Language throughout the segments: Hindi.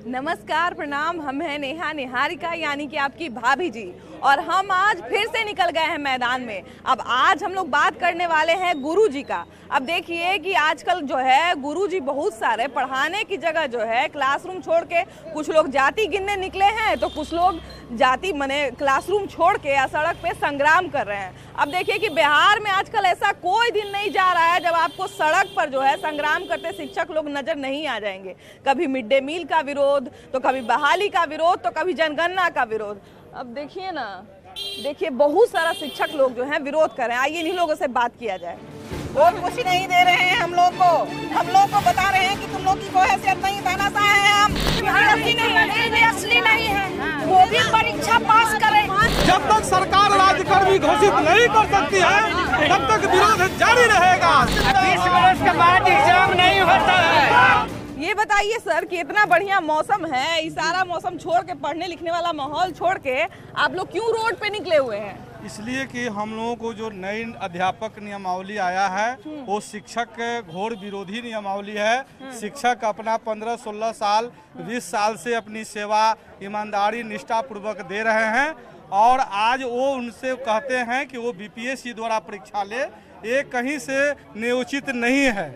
नमस्कार, प्रणाम। हम हैं नेहा निहारिका यानी कि आपकी भाभी जी, और हम आज फिर से निकल गए हैं मैदान में। अब आज हम लोग बात करने वाले हैं गुरुजी का। अब देखिए कि आजकल जो है गुरुजी बहुत सारे पढ़ाने की जगह जो है क्लासरूम छोड़ के कुछ लोग जाति गिनने निकले हैं, तो कुछ लोग जाति माने क्लासरूम छोड़ के सड़क पे संग्राम कर रहे हैं। अब देखिए कि बिहार में आजकल ऐसा कोई दिन नहीं जा रहा है जब आपको सड़क पर जो है संग्राम करते शिक्षक लोग नजर नहीं आ जाएंगे। कभी मिड डे मील का विरोध, तो कभी बहाली का विरोध, तो कभी जनगणना का विरोध। अब देखिए ना, देखिए बहुत सारा शिक्षक लोग जो हैं विरोध कर रहे हैं। आइए इन्हीं लोगों से बात किया जाए। और कुछ नहीं दे रहे हैं हम लोग को बता रहे हैं कि तुम लोग की कोई हैसियत नहीं, तानाशाह है हम। असली नहीं है, वो भी परीक्षा पास करें। जब तक सरकार राज्यकर्मी घोषित नहीं कर सकती है तब तक विरोध जारी रहेगा। 20 वर्ष के बाद एग्जाम नहीं होता है। ये बताइए सर कि इतना बढ़िया मौसम है, इस सारा मौसम छोड़ के, पढ़ने लिखने वाला माहौल छोड़ के आप लोग क्यों रोड पे निकले हुए हैं? इसलिए कि हम लोगों को जो नई अध्यापक नियमावली आया है वो शिक्षक घोर विरोधी नियमावली है। शिक्षक अपना 15-16 साल 20 साल से अपनी सेवा ईमानदारी निष्ठा पूर्वक दे रहे हैं, और आज वो उनसे कहते हैं कि वो बीपीएससी द्वारा परीक्षा ले, ये कहीं से न्योचित नहीं है।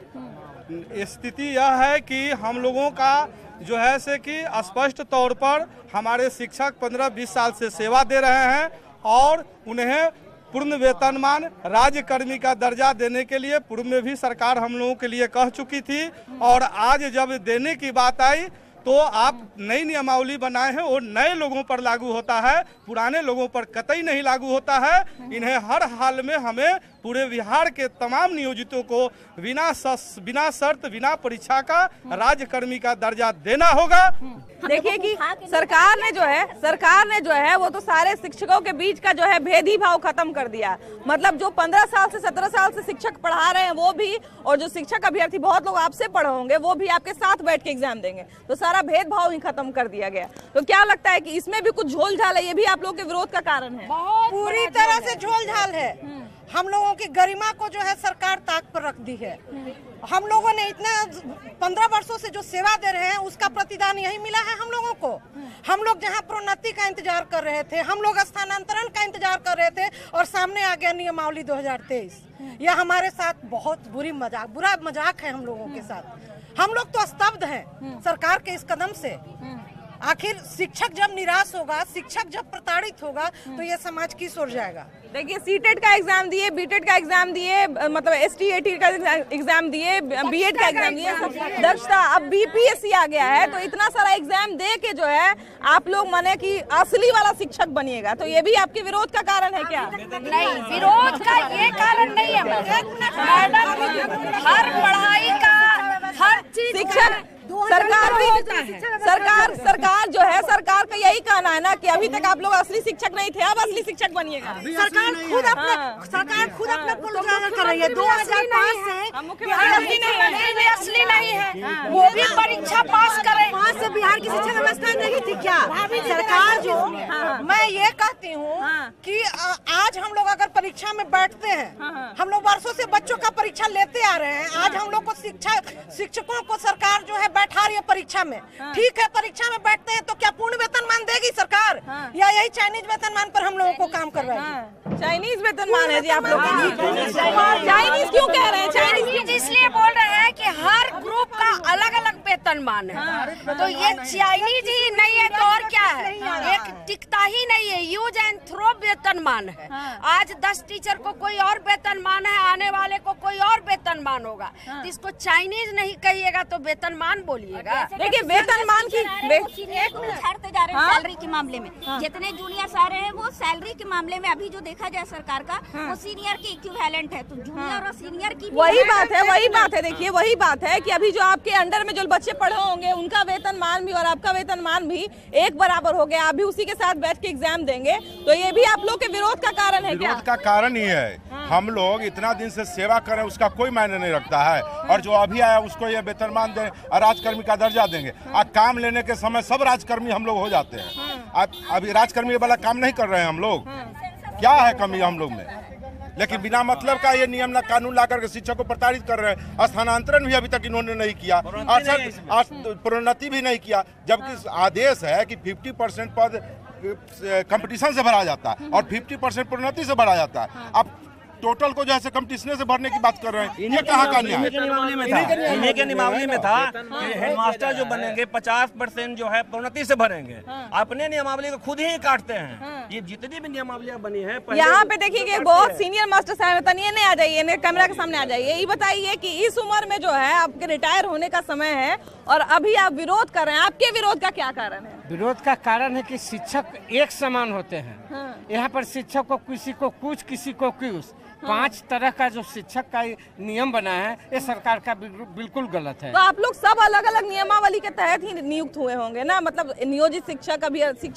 स्थिति यह है कि हम लोगों का जो है से कि स्पष्ट तौर पर हमारे शिक्षक 15-20 साल से सेवा दे रहे हैं, और उन्हें पूर्ण वेतनमान राज्यकर्मी का दर्जा देने के लिए पूर्व में भी सरकार हम लोगों के लिए कह चुकी थी, और आज जब देने की बात आई तो आप नई नियमावली बनाए हैं, वो नए लोगों पर लागू होता है, पुराने लोगों पर कतई नहीं लागू होता है। इन्हें हर हाल में हमें पूरे बिहार के तमाम नियोजितों को बिना शर्त बिना परीक्षा का राज्यकर्मी का दर्जा देना होगा। देखिए कि सरकार ने जो है वो तो सारे शिक्षकों के बीच का जो है भेदी भाव खत्म कर दिया। मतलब जो 15 साल से 17 साल से शिक्षक पढ़ा रहे हैं वो भी, और जो शिक्षक अभ्यर्थी बहुत लोग आपसे पढ़े होंगे वो भी आपके साथ बैठ के एग्जाम देंगे, तो सारा भेदभाव ही खत्म कर दिया गया। तो क्या लगता है कि इसमें भी कुछ झोल झाल है? ये भी आप लोग के विरोध का कारण है? पूरी तरह से झोल झाल है। हम लोगों की गरिमा को जो है सरकार ताक पर रख दी है। हम लोगों ने इतना 15 वर्षों से जो सेवा दे रहे हैं उसका प्रतिदान यही मिला है हम लोगों को। हम लोग जहां प्रोन्नति का इंतजार कर रहे थे, हम लोग स्थानांतरण का इंतजार कर रहे थे, और सामने आ गया नियमावली 2023। यह हमारे साथ बहुत बुरा मजाक है हम लोगों के साथ। हम लोग तो स्तब्ध हैं सरकार के इस कदम से। आखिर शिक्षक जब निराश होगा, शिक्षक जब प्रताड़ित होगा, तो ये समाज किस ओर जाएगा? देखिए सीटेट का एग्जाम दिए, बीटेट का एग्जाम दिए, मतलब ST-AT का एग्जाम दिए, बीएड का एग्जाम दिए, दक्षता, अब बीपीएससी आ गया है, तो इतना सारा एग्जाम दे के जो है आप लोग माने कि असली वाला शिक्षक बनिएगा, तो ये भी आपके विरोध का कारण है क्या? नहीं, विरोध का ये कारण नहीं है मैडम। हर पढ़ाई का, हर चीज शिक्षक सरकार जो है, सरकार का यही कहना है ना कि अभी तक आप लोग असली शिक्षक नहीं थे, अब असली शिक्षक बनिएगा। सरकार खुद अपना पुनर्जागरण कर रही है। 2005 से असली नहीं है, वो भी परीक्षा पास करें। वहाँ से बिहार की शिक्षा व्यवस्था नहीं थी क्या? सरकार जो, मैं ये कहती हूँ कि आज हम लोग अगर परीक्षा में बैठते हैं, हम लोग वर्षों से बच्चों का परीक्षा लेते आ रहे हैं, आज हम लोग को शिक्षकों को सरकार जो है बैठा रही है परीक्षा में। ठीक है, परीक्षा में बैठते हैं तो क्या पूर्ण वेतनमान देगी सरकार, या यही चाइनीज वेतनमान पर हम लोगों को काम करवाएगी? चाइनीज वेतनमान है जी आप लोग। चाइनीज क्यों कह रहे हैं? चाइनीज इसलिए बोल रहे हैं कि हर ग्रुप का अलग अलग वेतनमान है, तो ये चाइनीज ही नहीं है तो और क्या है? एक टिकता ही नहीं है, यूज एंड थ्रो वेतनमान है। आज 10 टीचर को कोई और वेतनमान है, आने वाले को कोई और वेतनमान होगा, तो इसको चाइनीज नहीं कहिएगा तो वेतनमान बोलिएगा। देखिए वेतनमान की छाड़ते जा रहे हैं सैलरी के मामले में। जितने जूनियर्स आ रहे हैं वो सैलरी के मामले में अभी जो देखा जाए सरकार का, वो सीनियर के इक्विवेलेंट है, तो जूनियर और सीनियर की वही बात है। देखिए वही बात है कि अभी जो आपके अंडर में जो बच्चे पढ़े होंगे उनका वेतनमान भी और आपका वेतनमान भी एक बराबर हो गया, आप भी उसी के साथ बैठ के एग्जाम देंगे, तो ये भी आप लोग के विरोध का कारण है क्या? विरोध का कारण ही है। हम लोग इतना दिन से सेवा करें उसका कोई मायने नहीं रखता है, और जो अभी आया उसको ये वेतनमान दें और राज्यकर्मी का दर्जा देंगे। आज काम लेने के समय सब राज्यकर्मी हम लोग हो जाते हैं। अभी राज्यकर्मी वाला काम नहीं कर रहे हैं हम लोग। क्या है कमी हम लोग में? लेकिन बिना मतलब का ये नियम कानून ला करके शिक्षक को प्रताड़ित कर रहे हैं। स्थानांतरण भी अभी तक इन्होंने नहीं किया, प्रोन्नति भी नहीं किया, जबकि आदेश है कि 50% पद कंपटीशन से भरा जाता है और 50% प्रोन्नति से भरा जाता है। अब टोटल को जो है कंपटीशन से भरने की बात कर रहे हैं, ये कहाँ का न्याय? इन्हीं के नियमावली में था कि हेडमास्टर जो बनेंगे 50% जो है प्रोन्नति से भरेंगे। अपने नियमावली को खुद ही काटते हैं। ये जितनी भी नियमावलियां बनी है, यहाँ पे देखिए कि बहुत सीनियर मास्टर साहब नहीं आ जाइए, कैमरा के सामने आ जाइए। ये बताइए कि इस उम्र में जो है आपके रिटायर होने का समय है और अभी आप विरोध कर रहे हैं, आपके विरोध का क्या कारण है? विरोध का कारण है कि शिक्षक एक समान होते हैं। यहाँ पर शिक्षक को किसी को कुछ, किसी को कुछ, 5 तरह का जो शिक्षक का नियम बना है, ये सरकार का बिल्कुल गलत है। तो आप लोग सब अलग अलग नियमावली के तहत ही नियुक्त हुए होंगे ना, मतलब नियोजित शिक्षक अभ्यर्थी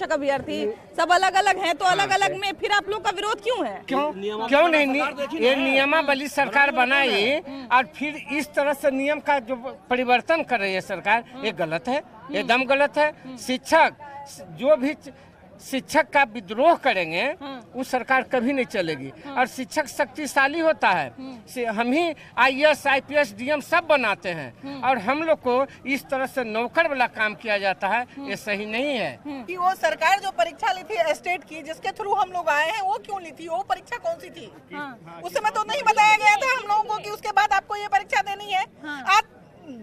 सब अलग अलग हैं, तो अलग अलग में फिर आप लोग का विरोध क्यों है? क्यों नहीं? ये नियमावली सरकार बनाई और फिर इस तरह से नियम का जो परिवर्तन कर रही है सरकार, ये गलत है, एकदम गलत है। शिक्षक जो भी शिक्षक का विद्रोह करेंगे वो सरकार कभी नहीं चलेगी। और शिक्षक शक्तिशाली होता है। हम ही IAS, IPS, DM सब बनाते हैं और हम लोग को इस तरह से नौकर वाला काम किया जाता है, ये सही नहीं है। कि वो सरकार जो परीक्षा ली थी स्टेट की, जिसके थ्रू हम लोग आए हैं, वो क्यों ली थी? वो परीक्षा कौन सी थी? उस समय तो नहीं बताया गया था हम लोगों को कि उसके बाद आपको ये परीक्षा देनी है। आज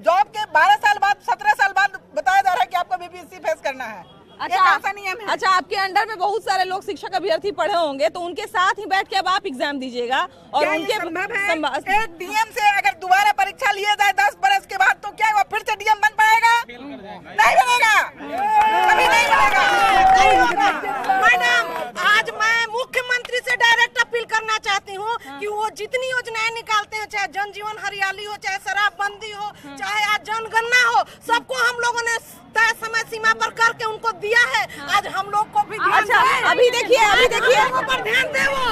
जॉब के 12 साल बाद, 17 साल बाद बताया जा रहा है कि आपको BPSC फेस करना है। अच्छा, आपके अंडर में बहुत सारे लोग शिक्षक अभ्यर्थी पढ़े होंगे, तो उनके साथ ही बैठ के अब आप एग्जाम दीजिएगा और उनके एक DM से अगर दोबारा परीक्षा लिया जाए 10 बरस के बाद, तो क्या वो फिर से DM बन पाएगा? नहीं बनेगा, कभी नहीं बनेगा। मैडम, आज मैं मुख्यमंत्री से डायरेक्ट अपील करना चाहती हूँ कि वो जितनी योजनाएं निकालते हैं, चाहे जन जीवन हरियाली हो, चाहे शराबबंदी हो, चाहे आज जनगणना हो, सबको हम लोगों ने तय समय सीमा पर करके उनको दिया है। आज हम लोग को भी अच्छा, अभी देखिए पर ध्यान दे वो।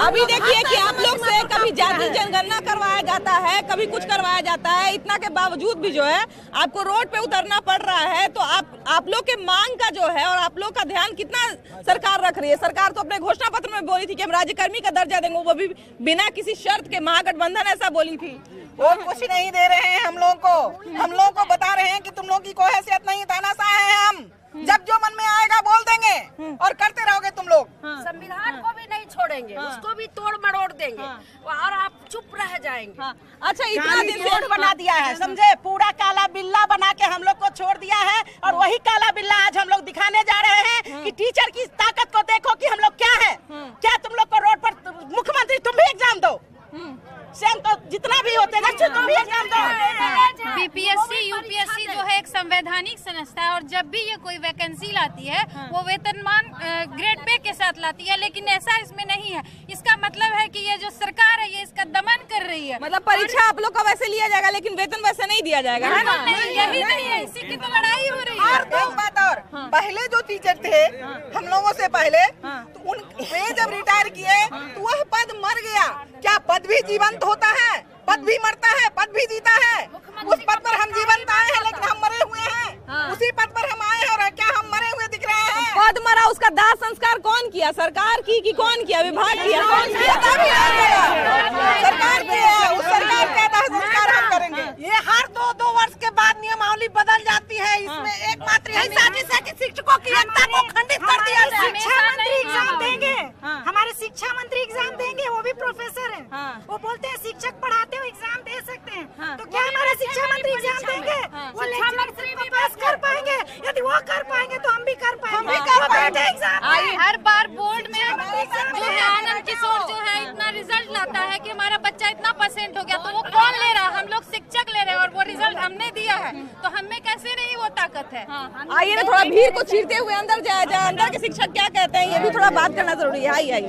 अभी देखिए कि आप लोग से कभी जाति जनगणना करवाया जाता है, कभी कुछ करवाया जाता है, इतना के बावजूद भी जो है आपको रोड पे उतरना पड़ रहा है। तो आप लोग के मांग का जो है और आप लोग का ध्यान कितना सरकार रख रही है? सरकार तो अपने घोषणा पत्र में बोली थी कि हम राज्यकर्मी का दर्जा देंगे, वो भी बिना किसी शर्त के। महागठबंधन ऐसा बोली थी। वो कुछ नहीं दे रहे हैं हम लोग को बता रहे हैं कि तुम लोग की कोई हैसियत नहीं, तानाशाह है हम। जब जो मन में आएगा बोल देंगे और करते रहोगे तुम लोग। संविधान को भी नहीं छोड़ेंगे, उसको भी तोड़ मरोड़ देंगे और आप चुप रह जाएंगे। अच्छा, इतना दिन रोड बना दिया है, समझे? पूरा काला बिल्ला बना के हम लोग को छोड़ दिया है और वही काला बिल्ला आज हम लोग दिखाने जा रहे हैं कि टीचर की ताकत को देखो कि हम लोग क्या है। क्या तुम लोग को रोड पर मुख्यमंत्री तुम भी एग्जाम दो, सेम तो जितना भी होते हैं तुम भी एग्जाम दो। BPSC, UPSC जो है एक संवैधानिक संस्था है और जब भी ये कोई वैकेंसी लाती है वो वेतनमान ग्रेड पे के साथ लाती है, लेकिन ऐसा इसमें नहीं है। इसका मतलब है कि ये जो सरकार है ये इसका दमन कर रही है। मतलब परीक्षा आप लोग का वैसे लिया जाएगा लेकिन वेतन वैसे नहीं दिया जाएगा, है ना? यही नहीं है, इसी की तो लड़ाई हो रही है। और दो बात और, पहले जो टीचर थे हम लोगों से पहले, तो उन जब रिटायर किए तो वह पद मर गया। क्या पद भी जीवंत होता है? पद भी मरता है, पद भी जीता है। उस पद पर हम जीवंत आए हैं लेकिन हम मरे हुए हैं। उसी पद पर हम आए हैं और क्या हम मरे हुए दिख रहे हैं? पद मरा, उसका दाह संस्कार कौन किया? सरकार की कि कौन किया? विभाग किया? कौन किया? सरकार किया। उस सरकार का दाह संस्कार हम करेंगे। ये हर 2 वर्ष के बाद नियमावली बदल जाती है। इसमें एकमात्र यही साजिश है कि शिक्षकों की एकता को खंडित कर दिया जाए। शिक्षा मंत्री एग्जाम देंगे, हमारे शिक्षा मंत्री एग्जाम देंगे, वो भी प्रोफेसर है। वो बोलते हैं शिक्षक पढ़ाते हो एग्जाम दे सकते हैं, तो क्या हमारे शिक्षा मंत्री एग्जाम देंगे? वो शिक्षा मंत्री भी पास कर पाएंगे? यदि वो कर पाएंगे तो हम भी कर पाएंगे। हर बार बोर्ड में जो है आनंद किशोर जो है इतना रिजल्ट लाता है कि हमारा बच्चा इतना % हो गया, तो वो कौन ले रहा? हम लोग शिक्षक ले रहे हैं और वो रिजल्ट हमने दिया है, तो हमें कैसे नहीं वो ताकत है? आइए ना, थोड़ा भीड़ को चीरते हुए अंदर जाए अंदर के शिक्षक क्या कहते हैं ये भी थोड़ा बात करना जरूरी है। आइए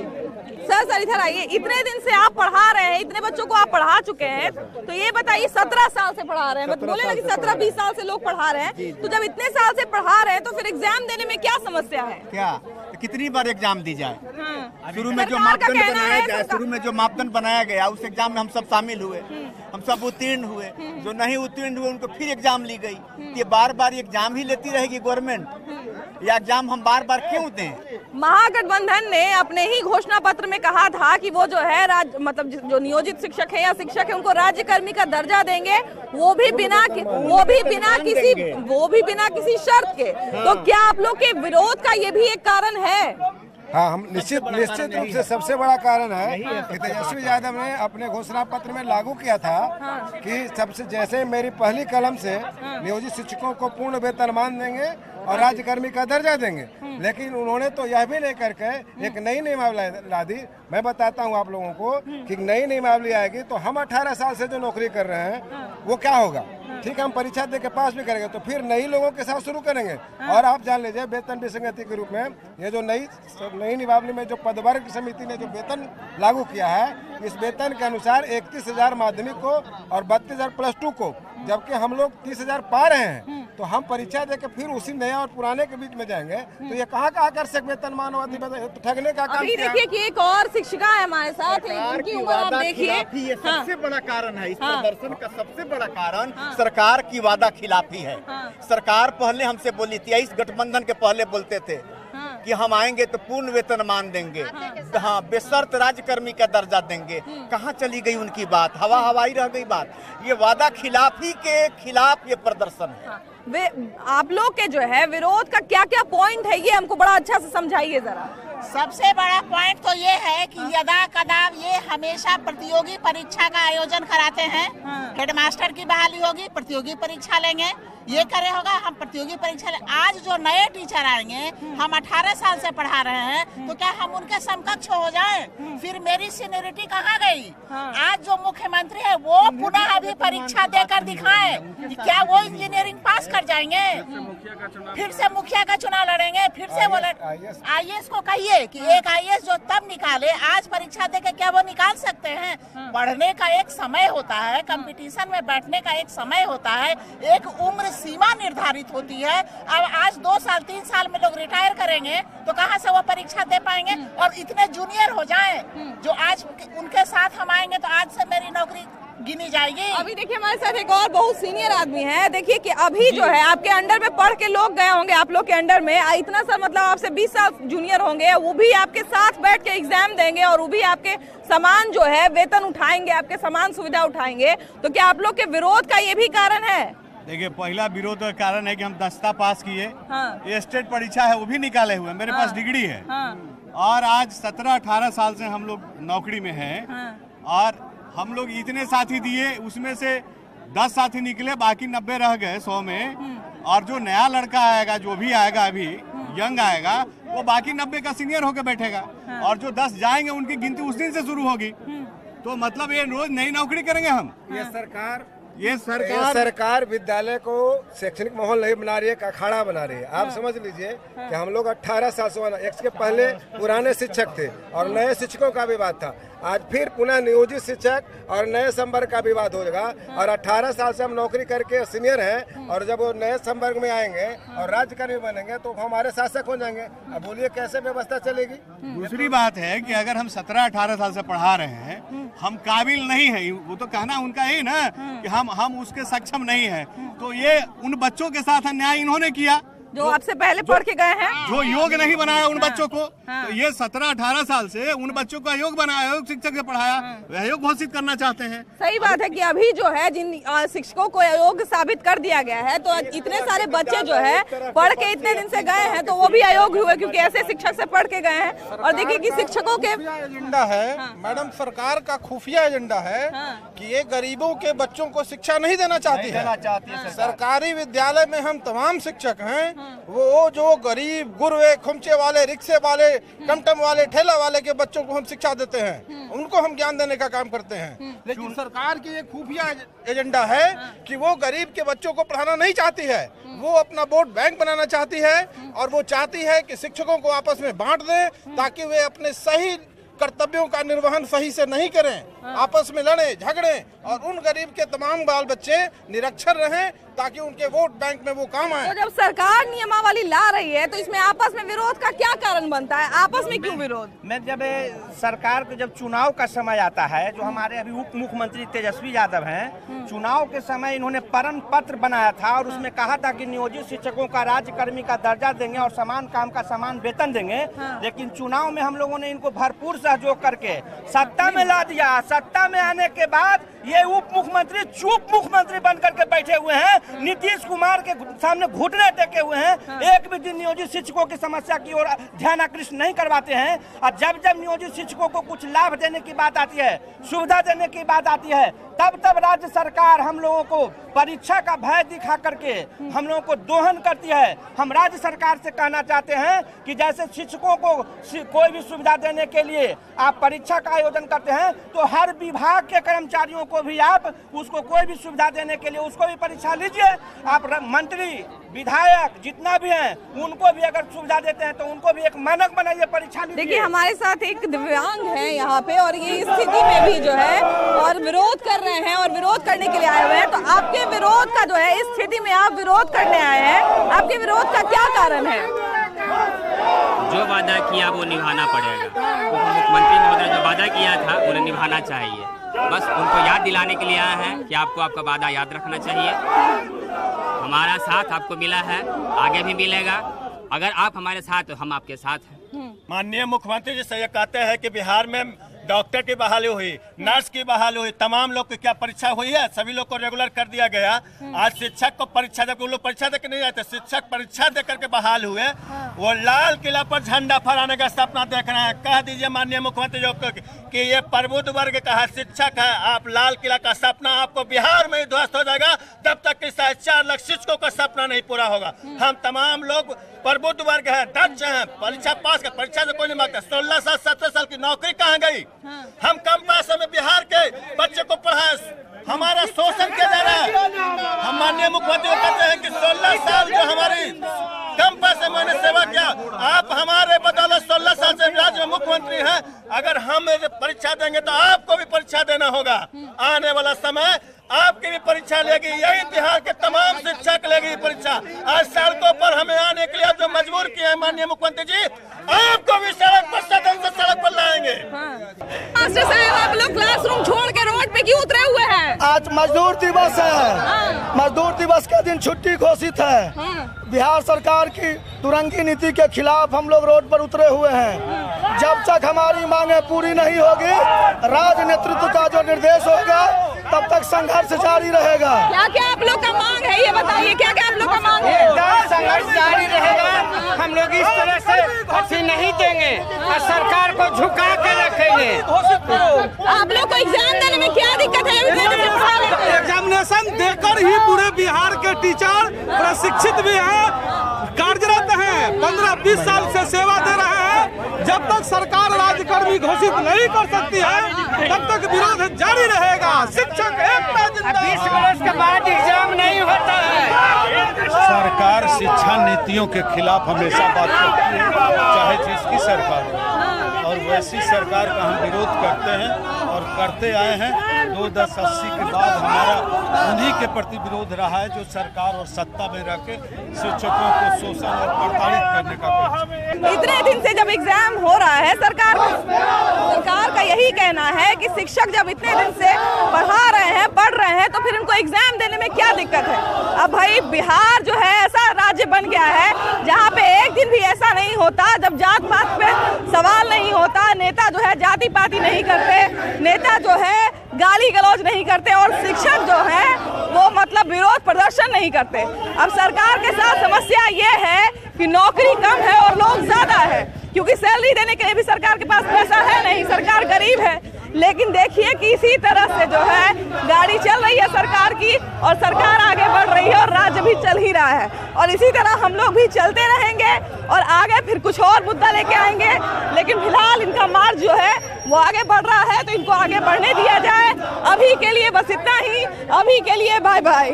सर इधर आइए। इतने दिन से आप पढ़ा रहे हैं, इतने बच्चों को आप पढ़ा चुके हैं, तो ये बताइए 17 साल से पढ़ा रहे हैं, मतलब बोले ना कि 17-20 साल से लोग पढ़ा रहे हैं, तो जब इतने साल से पढ़ा रहे हैं तो फिर एग्जाम देने में क्या समस्या है? क्या कितनी बार एग्जाम दी जाए? शुरू में जो मापदंड बनाया गया उस एग्जाम में हम सब शामिल हुए, हम सब उत्तीर्ण हुए। जो नहीं उत्तीर्ण हुए उनको फिर एग्जाम ली गई। ये बार बार एग्जाम ही लेती रहेगी गवर्नमेंट? या एग्जाम हम बार बार क्यों दें? महागठबंधन ने अपने ही घोषणा पत्र में कहा था कि वो जो है मतलब जो नियोजित शिक्षक है या शिक्षक है उनको राज्य कर्मी का दर्जा देंगे, वो भी बिना किसी शर्त के। तो क्या आप लोग के विरोध का ये भी एक कारण है? हाँ, हम निश्चित रूप से सबसे बड़ा कारण है कि तेजस्वी यादव ने अपने घोषणा पत्र में लागू किया था कि सबसे जैसे मेरी पहली कलम से नियोजित शिक्षकों को पूर्ण वेतनमान देंगे और राज्यकर्मी का दर्जा देंगे, लेकिन उन्होंने तो यह भी नहीं करके एक नई नियमावली ला दी। मैं बताता हूँ आप लोगों को कि नई नियमावली आएगी तो हम 18 साल से जो नौकरी कर रहे हैं वो क्या होगा, ठीक है, हम परीक्षा दे के पास भी करेंगे तो फिर नई लोगों के साथ शुरू करेंगे। और आप जान लीजिए वेतन विसंगति के रूप में ये जो नई नियमावली में जो पदवर्ग समिति ने जो वेतन लागू किया है, इस वेतन के अनुसार 31,000 माध्यमिक को और 32,000 +2 को, जबकि हम लोग 30,000 पा रहे हैं, तो हम परीक्षा दे के फिर उसी नए और पुराने के बीच में जाएंगे तो ये कहाँ का आकर्षक वेतनमान और तो ठगने का काम। अभी देखिए कि एक और शिक्षिका है हमारे साथ, उनकी उम्र आप देखिए। ये सबसे बड़ा कारण है, इस प्रदर्शन का सबसे बड़ा कारण सरकार की वादा खिलाफी है। सरकार पहले हमसे बोली थी, इस गठबंधन के पहले बोलते थे कि हम आएंगे तो पूर्ण वेतनमान देंगे, हाँ, बेशर्त राज्यकर्मी का दर्जा देंगे। कहाँ चली गई उनकी बात, हवाई रह गई बात। ये वादा खिलाफी के खिलाफ ये प्रदर्शन है। आप लोग के जो है विरोध का क्या क्या पॉइंट है, ये हमको बड़ा अच्छा से समझाइए जरा। सबसे बड़ा पॉइंट तो ये है कि यदा कदा ये हमेशा प्रतियोगी परीक्षा का आयोजन कराते हैं। हेडमास्टर की बहाली होगी, प्रतियोगी परीक्षा लेंगे, ये करे होगा, हम प्रतियोगी परीक्षा आज जो नए टीचर आएंगे, हम 18 साल से पढ़ा रहे हैं, तो क्या हम उनके समकक्ष हो जाएं? फिर मेरी सीनियरिटी कहाँ गई? आज जो मुख्यमंत्री है वो पुनः अभी परीक्षा देकर दिखाएं कि क्या वो इंजीनियरिंग पास कर जाएंगे, फिर से मुखिया का चुनाव लड़ेंगे, फिर से वो IAS को कहिए कि एक IAS जो तब निकाले, आज परीक्षा देकर क्या वो निकाल सकते हैं? पढ़ने का एक समय होता है, कंपटीशन में बैठने का एक समय होता है, एक उम्र सीमा निर्धारित होती है। अब आज 2 साल 3 साल में लोग रिटायर करेंगे तो कहाँ से वो परीक्षा दे पाएंगे? और इतने जूनियर हो जाएं जो आज उनके साथ हम आएंगे तो आज से मेरी नौकरी गिनी जाएगी। अभी देखिए हमारे साथ एक और बहुत सीनियर आदमी है। देखिए कि अभी जो है आपके अंडर में पढ़ के लोग गए होंगे, आप लोग के अंडर में इतना सा मतलब आपसे 20 साल जूनियर होंगे, वो भी आपके साथ बैठ के एग्जाम देंगे और वो भी आपके समान जो है वेतन उठाएंगे, आपके समान सुविधा उठाएंगे। तो क्या आप लोग के विरोध का ये भी कारण है? देखिए, पहला विरोध का कारण है कि हम 10वीं पास किए, ये स्टेट परीक्षा है वो भी निकाले हुए, मेरे पास डिग्री है, और आज 17-18 साल से हम लोग नौकरी में हैं, और हम लोग इतने साथी दिए, उसमें से 10 साथी निकले, बाकी 90 रह गए 100 में। और जो नया लड़का आएगा, जो भी आएगा अभी यंग आएगा, वो बाकी 90 का सीनियर होकर बैठेगा, और जो 10 जाएंगे उनकी गिनती उस दिन से शुरू होगी। तो मतलब ये रोज नई नौकरी करेंगे हम। ये सरकार विद्यालय को शैक्षणिक माहौल नहीं बना रही है, अखाड़ा बना रही है। आप समझ लीजिए कि हम लोग 18 साल से, इसके पहले पुराने शिक्षक थे और नए शिक्षकों का विवाद था, आज फिर पुनः नियोजित शिक्षक और नए संवर्ग का विवाद होगा। और 18 साल से हम नौकरी करके सीनियर हैं, और जब वो नए संवर्ग में आएंगे और राज्यकर्मी बनेंगे तो हमारे शासक हो जाएंगे। अब बोलिए कैसे व्यवस्था चलेगी? दूसरी बात है कि अगर हम 17-18 साल से पढ़ा रहे हैं, हम काबिल नहीं है, वो तो कहना उनका है ना कि हम उसके सक्षम नहीं है, तो ये उन बच्चों के साथ अन्याय इन्होंने किया जो आपसे पहले पढ़ के गए हैं, जो योग्य नहीं बनाया उन बच्चों को। तो ये 17-18 साल से उन बच्चों को अयोग्य बनाया, अयोग्य शिक्षक से पढ़ाया, वे अयोग्य घोषित करना चाहते हैं। सही बात है कि अभी जो है जिन शिक्षकों को अयोग्य साबित कर दिया गया है, तो इतने सारे बच्चे जो है पढ़ के इतने दिन से गए हैं तो वो भी अयोग्य हुए, क्योंकि ऐसे शिक्षक से पढ़ के गए हैं। और देखिए कि शिक्षकों के एजेंडा है मैडम, सरकार का खुफिया एजेंडा है कि ये गरीबों के बच्चों को शिक्षा नहीं देना चाहती है। सरकारी विद्यालय में हम तमाम शिक्षक हैं, वो जो गरीब गुरवे खुमचे वाले, रिक्शे वाले, टमटम वाले, ठेला वाले के बच्चों को हम शिक्षा देते हैं, उनको हम ज्ञान देने का काम करते हैं। लेकिन सरकार की एक खुफिया एजेंडा है कि वो गरीब के बच्चों को पढ़ाना नहीं चाहती है, वो अपना वोट बैंक बनाना चाहती है, और वो चाहती है कि शिक्षकों को आपस में बांट दें ताकि वे अपने सही कर्तव्यों का निर्वहन सही से नहीं करें, आपस में लड़े झगड़े, और उन गरीब के तमाम बाल बच्चे निरक्षर रहें ताकि उनके वोट बैंक में वो काम आए। तो जब सरकार नियमावली ला रही है तो इसमें आपस में विरोध का क्या कारण बनता है? आपस में क्यों विरोध? मैं जब सरकार के जब चुनाव का समय आता है, जो हमारे अभी उप मुख्यमंत्री तेजस्वी यादव हैं, चुनाव के समय इन्होंने परम पत्र बनाया था और उसमें कहा था कि नियोजित शिक्षकों का राज्यकर्मी का दर्जा देंगे और समान काम का समान वेतन देंगे। लेकिन चुनाव में हम लोगों ने इनको भरपूर सहयोग करके सत्ता में ला दिया। सत्ता में आने के बाद ये उप मुख्यमंत्री चुप मुख्यमंत्री बन करके बैठे हुए हैं, नीतीश कुमार के सामने घुटने टेके हुए हैं। एक भी दिन नियोजित शिक्षकों की समस्या की ओर ध्यान आकृष्ट नहीं करवाते हैं। और जब जब नियोजित शिक्षकों को कुछ लाभ देने की बात आती है, सुविधा देने की बात आती है, तब तब राज्य सरकार हम लोगों को परीक्षा का भय दिखा करके हम लोगों को दोहन करती है। हम राज्य सरकार से कहना चाहते हैं कि जैसे शिक्षकों को कोई भी सुविधा देने के लिए आप परीक्षा का आयोजन करते हैं, तो हर विभाग के कर्मचारियों को भी आप उसको कोई भी सुविधा देने के लिए उसको भी परीक्षा लीजिए। आप मंत्री विधायक जितना भी हैं उनको भी अगर सुविधा देते हैं तो उनको भी एक मानक बनाइए, परीक्षा लीजिए। देखिए हमारे साथ एक दिव्यांग है यहाँ पे और ये स्थिति में भी जो है और विरोध कर रहे हैं और विरोध करने के लिए आए हुए हैं। तो आपके विरोध का जो है, इस स्थिति में आप विरोध करने आए हैं, आपके विरोध का क्या कारण है? जो वादा किया वो निभाना पड़ेगा। मुख्यमंत्री महोदय जो वादा किया था उन्हें निभाना चाहिए। बस उनको याद दिलाने के लिए आए हैं कि आपको आपका वादा याद रखना चाहिए। हमारा साथ आपको मिला है, आगे भी मिलेगा। अगर आप हमारे साथ तो हम आपके साथ हैं। माननीय मुख्यमंत्री जी से ये कहते हैं कि बिहार में डॉक्टर की बहाली हुई, नर्स की बहाली हुई, तमाम लोग की क्या परीक्षा हुई है, सभी लोग को रेगुलर कर दिया गया। आज शिक्षक को परीक्षा दे, लोग परीक्षा दे के नहीं आते, शिक्षक परीक्षा दे करके बहाल हुए। वो लाल किला पर झंडा फहराने का सपना देख रहे हैं। कह दीजिए माननीय मुख्यमंत्री जी कि ये प्रबुद्ध वर्ग का शिक्षक है, आप लाल किला का सपना आपको बिहार में ही ध्वस्त हो जाएगा जब तक कि 4.5 लाख शिक्षकों का सपना नहीं पूरा होगा। हम तमाम लोग प्रबुद्ध वर्ग है, दक्ष हैं, परीक्षा पास कर, परीक्षा से कोई नहीं मांगता। 16 साल 17 साल की नौकरी कहाँ गई? हम कम पैसे में बिहार के बच्चे को पढ़ाए, हमारा शोषण किया जा रहा है। हम माननीय मुख्यमंत्री को कहते हैं कि 16 साल जो हमारी कम पैसे मैंने सेवा किया, आप हमारे बदौलत 16 साल से राज्य में मुख्यमंत्री हैं। अगर हम परीक्षा देंगे तो आपको भी परीक्षा देना होगा। आने वाला समय आपकी भी परीक्षा लेगी, यही बिहार के तमाम शिक्षक लेगी परीक्षा। आज सड़कों पर हमें आने के लिए आप जो मजबूर किए हैं माननीय मुख्यमंत्री जी, आपको भी सड़क पर सदन से सड़क पर लाएंगे। मास्टर साहब, आप लोग क्लासरूम छोड़ के रोड पे क्यों उतरे हुए हैं? आज मजदूर दिवस है। मजदूर दिवस के दिन छुट्टी घोषित है। बिहार सरकार की दुरंगी नीति के खिलाफ हम लोग रोड पर उतरे हुए हैं। जब तक हमारी मांगे पूरी नहीं होगी, राज्य नेतृत्व का जो निर्देश होगा, तब तक संघर्ष जारी रहेगा। क्या क्या आप लोग का मांग है, ये बताइए, क्या क्या आप लोग का मांग है? संघर्ष जारी रहेगा। हम लोग इस तरह से फांसी नहीं देंगे और सरकार को झुका के रखेंगे। आप लोग को एग्जाम देने में क्या दिक्कत है? एग्जामिनेशन देकर ही पूरे बिहार के टीचर प्रशिक्षित भी हैं, कार्यरत हैं, 15-20 साल से सेवा दे रहे हैं। जब तक सरकार राज्यकर्मी घोषित नहीं कर सकती है, तब तक विरोध जारी रहेगा। शिक्षक एक 20 वर्ष के बाद एग्जाम नहीं होता है। सरकार शिक्षा नीतियों के खिलाफ हमेशा बात करती है, चाहे जिसकी सरकार हो, और वैसी सरकार का हम विरोध करते हैं और करते आए हैं। 2010-80 के बाद हमारा उन्हीं के प्रति विरोध रहा है जो सरकार और सत्ता में रह के शिक्षकों को शोषण और प्रताड़ित करने का प्रयास। इतने दिन से जब एग्जाम हो रहा है, सरकार का यही कहना है कि शिक्षक जब इतने दिन से पढ़ा रहे हैं, पढ़ रहे हैं, तो फिर उनको एग्जाम देने में क्या दिक्कत है? अब भाई बिहार जो है ऐसा राज्य बन गया है जहाँ पे एक दिन भी ऐसा नहीं होता जब जात पात पे सवाल नहीं होता, नेता जो है जाति पाति नहीं करते, नेता जो है गाली गलौज नहीं करते और शिक्षक जो है वो मतलब विरोध प्रदर्शन नहीं करते। अब सरकार के साथ समस्या ये है कि नौकरी कम है और लोग ज्यादा है, क्योंकि सैलरी देने के लिए भी सरकार के पास पैसा है नहीं, सरकार गरीब है। लेकिन देखिए कि इसी तरह से जो है गाड़ी चल रही है सरकार की और सरकार आगे बढ़ रही है और राज्य भी चल ही रहा है, और इसी तरह हम लोग भी चलते रहेंगे और आगे फिर कुछ और मुद्दा लेके आएंगे। लेकिन फिलहाल इनका मार्ग जो है वो आगे बढ़ रहा है, तो इनको आगे बढ़ने दिया जाए। अभी के लिए बस इतना ही, अभी के लिए बाय बाय।